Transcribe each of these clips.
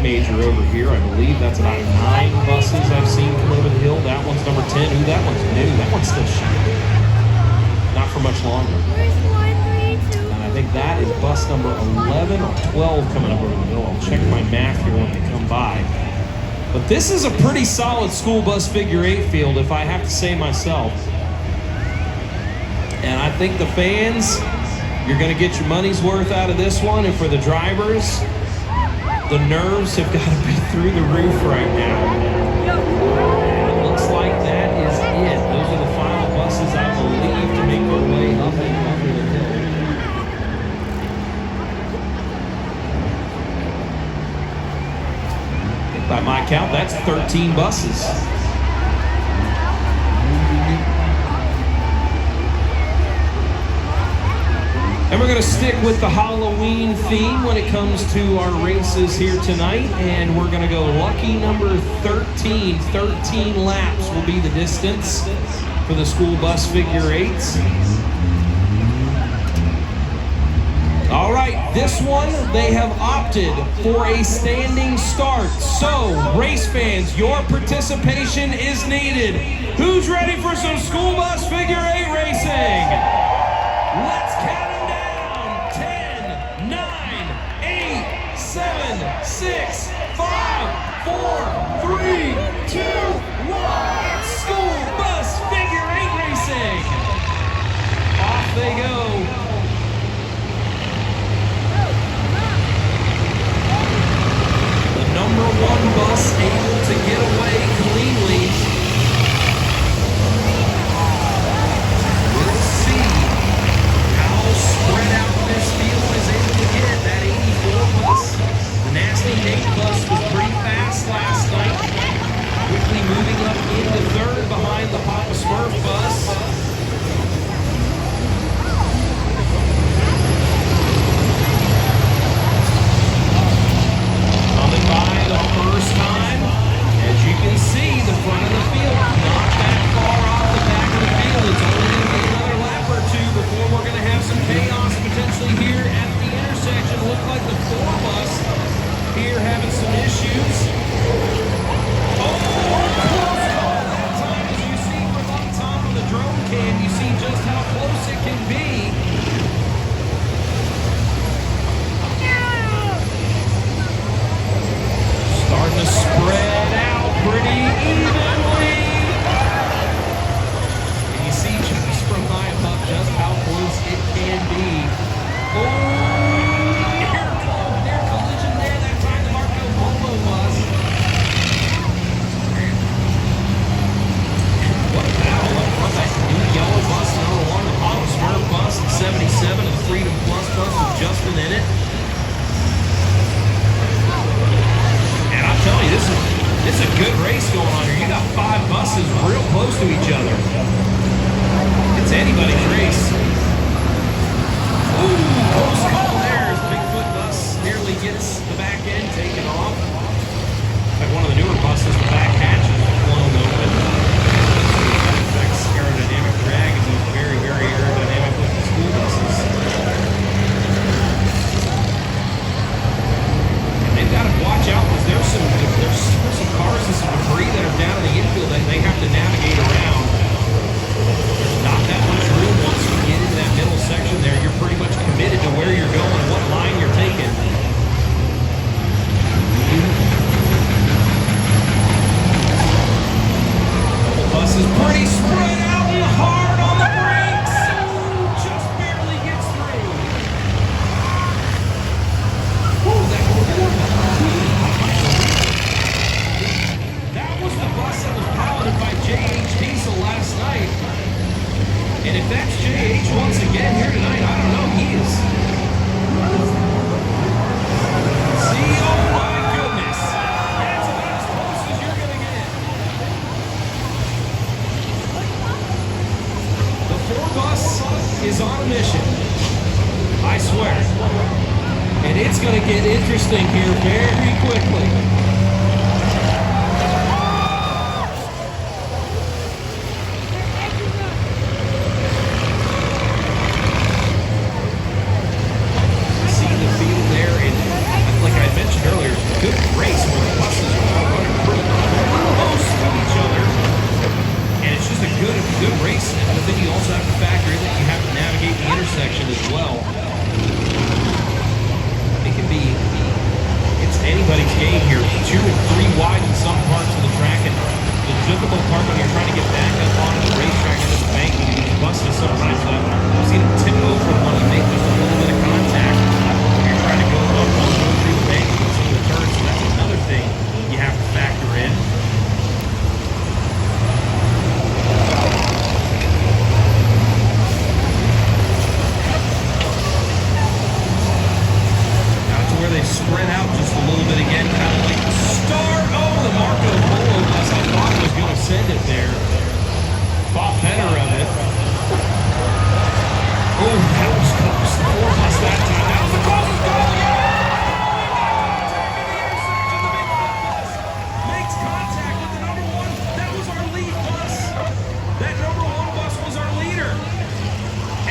major over here. I believe that's about 9 buses I've seen come over the hill. That one's number 10. Ooh, that one's new. That one's still shooting. Not for much longer. And I think that is bus number 11 or 12 coming up over the hill. I'll check my math here when they come by. But this is a pretty solid school bus figure 8 field, if I have to say myself. And I think the fans, you're going to get your money's worth out of this one. And for the drivers, the nerves have got to be through the roof right now. It looks like that is it. Those are the final buses, I believe, to make their way up and over the hill. By my count, that's 13 buses. And we're going to stick with the Halloween theme when it comes to our races here tonight. And we're going to go lucky number 13. 13 laps will be the distance for the school bus figure 8s. All right, this one, they have opted for a standing start. So, race fans, your participation is needed. Who's ready for some school bus figure 8 racing? Let's count them down. 10, 9, 8, 7, 6, 5, 4, 3, 2, 1. School bus figure 8 racing. Off they go. Number 1 bus able to get away cleanly. We'll see how spread out this field is able to get. That 84 bus, the Nasty Nate bus, was pretty fast last night. Quickly moving up into 3rd behind the Papa Smurf bus. First time, as you can see, the front of the field not that far off the back of the field. It's only going to be another lap or 2 before we're going to have some chaos potentially here at the intersection. Look like the 4 bus here having some issues. Oh, close call that time. As you see from up top of the drone cam, you see just how close it can be. Starting to spread out pretty evenly. And you see just from high above just how close it can be. Oh, near collision there. That time the Marco Polo bus. What a battle up front. That new yellow bus, number 1, the Papa Smurf bus, and 77, and the Freedom Plus bus with Justin in it. I'm telling you, this is a good race going on here. You got 5 buses real close to each other. It's anybody's race. Ooh, close call there as Bigfoot bus nearly gets the back end taken off. Like one of the newer buses, the back hatch is blown open. That affects aerodynamic drag, and it's very, very aerodynamic with the school buses. They've got to watch out because there's some cars and some debris that are down in the infield that they have to navigate around. There's not that much room once you get into that middle section there. You're pretty much committed to where you're going, what line you're taking. The bus is pretty spread out and hard on the brakes. Ooh, just barely gets through. Ooh, that was the bus that was piloted by J.H. Diesel last night. And if that's J.H. once again here tonight, I don't know. He is. See, oh my goodness. That's about as close as you're going to get. The 4 bus is on a mission. I swear. And it's going to get interesting here very quickly. See the field there, and like I mentioned earlier, good race spread out just a little bit again, kind of like the start. Oh, the Marco Polo bus, I thought was going to send it there. Thought better of it. Oh, that was close. The 4 bus that time. That was the closest goal yet. Makes contact with the number 1. That was our lead bus. That number 1 bus was our leader.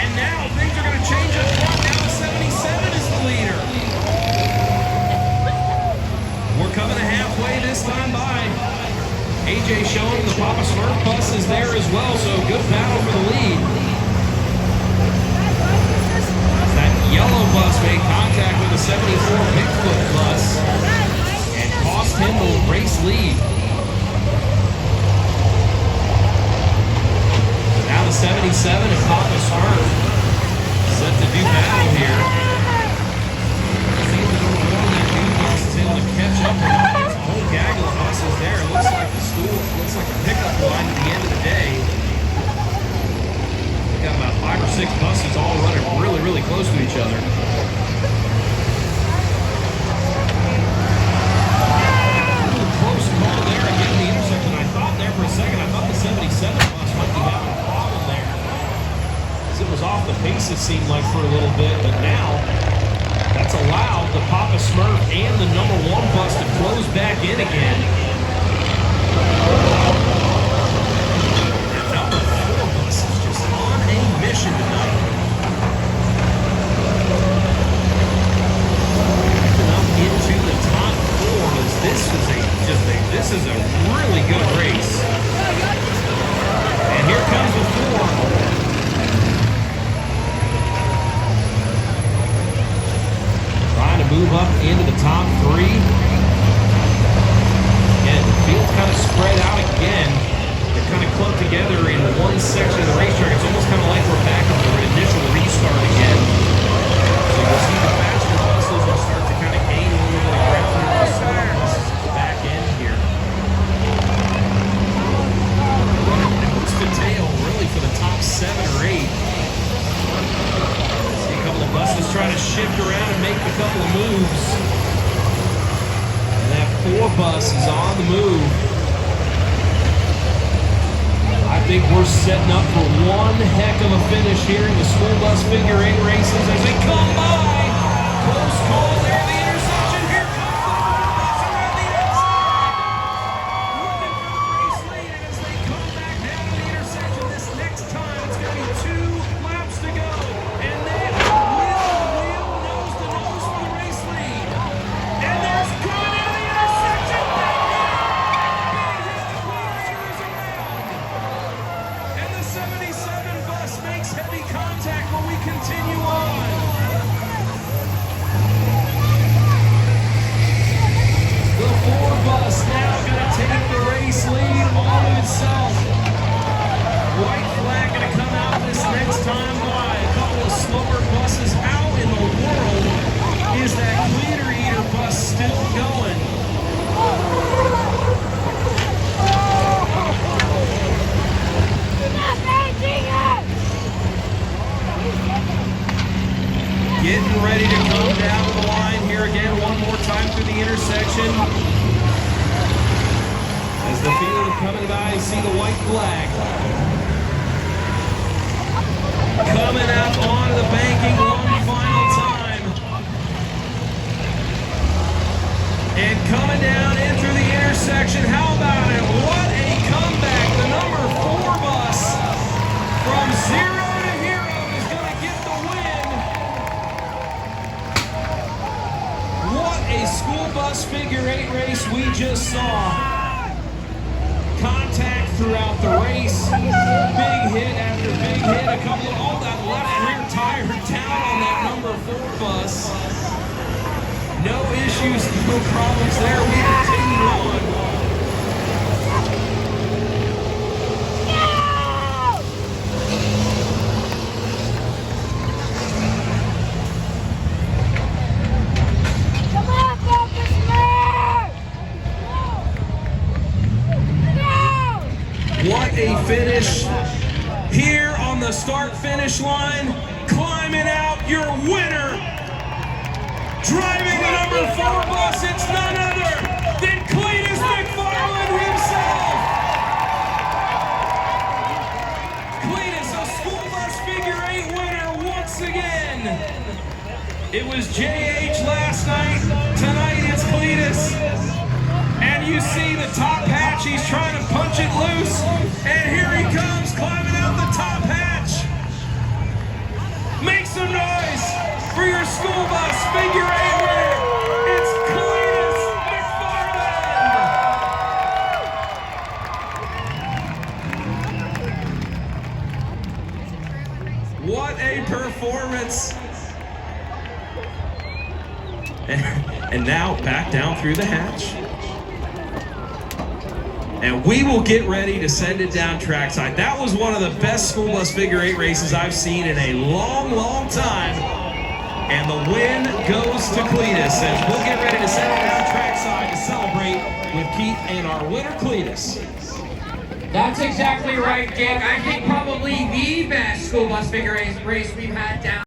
And now things are going to change up front. Now the 77 is the leader. We're coming to halfway this time by. AJ showing the Papa Smurf bus is there as well, so good battle for the lead. That yellow bus made contact with the 74 Bigfoot bus and cost him the race lead. Now the 77 and Papa Smurf set to do battle here. See if the number 1 of that new bus is able to catch up or not. There's a whole gaggle of buses there. It looks like the school, looks like a pickup line at the end of the day. We've got about 5 or 6 buses all running really, really close to each other. Close call there again in the intersection. I thought there for a second, I thought the 77 bus might be having a problem there. It was off the pace, it seemed like, for a little bit, but now that's allowed the Papa Smurf and the number 1 bus to close back in again. That number 4 bus is just on a mission tonight. Backing up into the top 4 as this is a really good race. And here comes the 4. Trying to move up into the top 3. Again, the field's kind of spread out again. They're kind of clumped together in one section of the racetrack. It's almost kind of like we're back on the initial restart again. So you'll see the faster buses will start to kind of gain a little bit of ground and the slower buses at the back end here. Nose to tail, really, for the top 7 or 8. A couple of buses trying to shift around and make a couple of moves. And that 4 bus is on the move. I think we're setting up for one heck of a finish here in the school bus figure 8 races as they come by. Close call there at the intersection. Here comes the 4 bus around the outside. Looking for the race lead, and as they come back down to the intersection this next time, it's going to be 2 laps to go. And they nose to nose for the race lead. And there's coming into the intersection. And the 77 bus makes heavy contact when we continue on. The 4 bus now going to take the race lead all to itself. White flag going to come out this next time by. A couple of slower buses. How in the world is that Cleeter Eater bus still going? Getting ready to come down the line here again one more time through the intersection. As the field coming by, you see the white flag. Coming out onto the banking one final time. And coming down in through the intersection. How about it? What a comeback. The number 4 bus from 0 to hero is going to get the win. What a school bus figure 8 race we just saw. Contact throughout the race. Big hit after big hit. A couple of all that left rear tire down on that number 4 bus. No issues, no problems there. We continue on. What a finish here on the start-finish line. Climbing out your winner, driving the number 4 it's none other than Cleetus himself. Cleetus, a school bus figure 8 winner once again. It was JH last night. Tonight it's Cleetus. And you see the top hatch. He's trying to punch it loose. And here he comes climbing out the top hatch. Make some noise for your school bus figure 8 winner. It's Cleetus McFarland. What a performance. And now back down through the hatch. And we will get ready to send it down trackside. That was one of the best school bus figure 8 races I've seen in a long, long time. And the win goes to Cleetus as we'll get ready to send it down trackside to celebrate with Keith and our winner, Cleetus. That's exactly right, Jake. I think probably the best school bus figure 8 race we've had down.